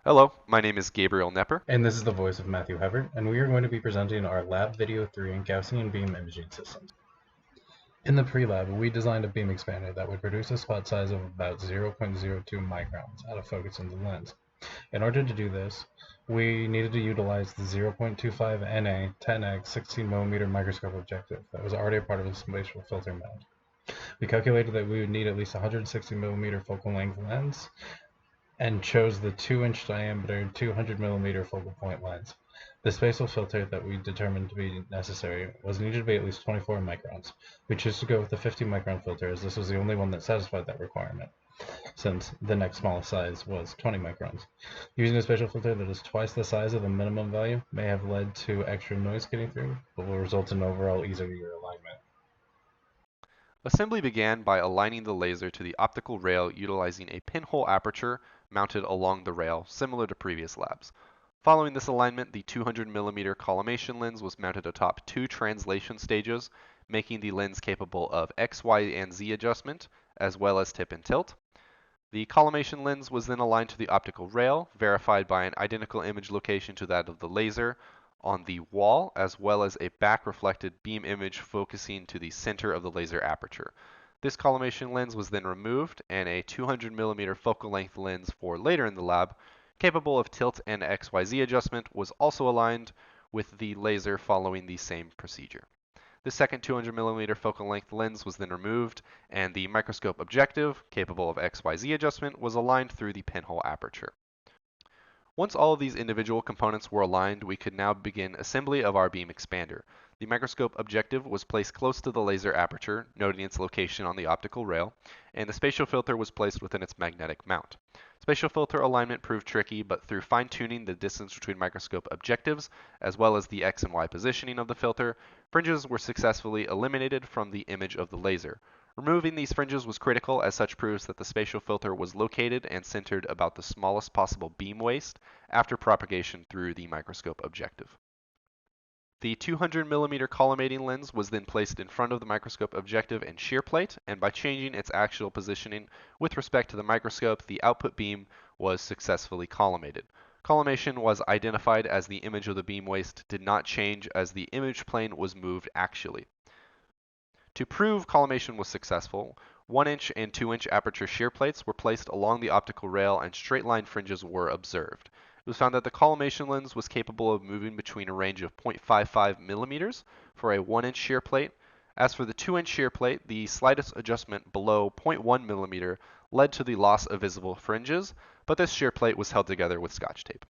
Hello, my name is Gabriel Knepper. And this is the voice of Matthew Hevert, and we are going to be presenting our Lab Video 3 in Gaussian beam imaging systems. In the pre-lab, we designed a beam expander that would produce a spot size of about 0.02 microns out of focus in the lens. In order to do this, we needed to utilize the 0.25 NA 10x 16mm microscope objective that was already a part of the spatial filter mount. We calculated that we would need at least 160mm focal length lens, and chose the 2-inch diameter 200mm focal point lens. The spatial filter that we determined to be necessary was needed to be at least 24 microns. We chose to go with the 50 micron filter as this was the only one that satisfied that requirement, since the next smallest size was 20 microns. Using a spatial filter that is twice the size of the minimum value may have led to extra noise getting through, but will result in overall easier alignment. Assembly began by aligning the laser to the optical rail utilizing a pinhole aperture mounted along the rail, similar to previous labs. Following this alignment, the 200mm collimation lens was mounted atop two translation stages, making the lens capable of X, Y, and Z adjustment, as well as tip and tilt. The collimation lens was then aligned to the optical rail, verified by an identical image location to that of the laser on the wall, as well as a back reflected beam image focusing to the center of the laser aperture. This collimation lens was then removed, and a 200mm focal length lens for later in the lab, capable of tilt and XYZ adjustment, was also aligned with the laser following the same procedure. The second 200mm focal length lens was then removed, and the microscope objective, capable of XYZ adjustment, was aligned through the pinhole aperture. Once all of these individual components were aligned, we could now begin assembly of our beam expander. The microscope objective was placed close to the laser aperture, noting its location on the optical rail, and the spatial filter was placed within its magnetic mount. Spatial filter alignment proved tricky, but through fine-tuning the distance between microscope objectives, as well as the X and Y positioning of the filter, fringes were successfully eliminated from the image of the laser. Removing these fringes was critical, as such proves that the spatial filter was located and centered about the smallest possible beam waist after propagation through the microscope objective. The 200mm collimating lens was then placed in front of the microscope objective and shear plate, and by changing its axial positioning with respect to the microscope, the output beam was successfully collimated. Collimation was identified as the image of the beam waist did not change as the image plane was moved axially. To prove collimation was successful, 1-inch and 2-inch aperture shear plates were placed along the optical rail and straight line fringes were observed. It was found that the collimation lens was capable of moving between a range of 0.55 millimeters for a 1-inch shear plate. As for the 2-inch shear plate, the slightest adjustment below 0.1 millimeter led to the loss of visible fringes, but this shear plate was held together with Scotch tape.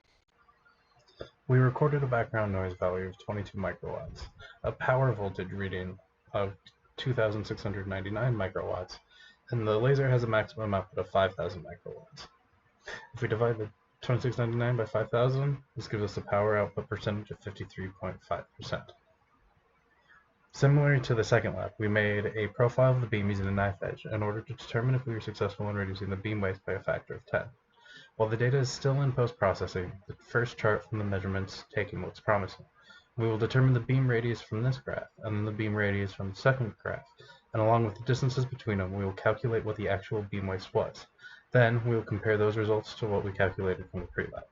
We recorded a background noise value of 22 microwatts, a power voltage reading of 2,699 microwatts, and the laser has a maximum output of 5,000 microwatts. If we divide the 2699 by 5,000, this gives us a power output percentage of 53.5%. Similar to the second lab, we made a profile of the beam using a knife edge in order to determine if we were successful in reducing the beam waist by a factor of 10. While the data is still in post-processing, the first chart from the measurements taken looks promising. We will determine the beam radius from this graph, and then the beam radius from the second graph, and along with the distances between them, we will calculate what the actual beam waist was. Then, we will compare those results to what we calculated from the pre-lab.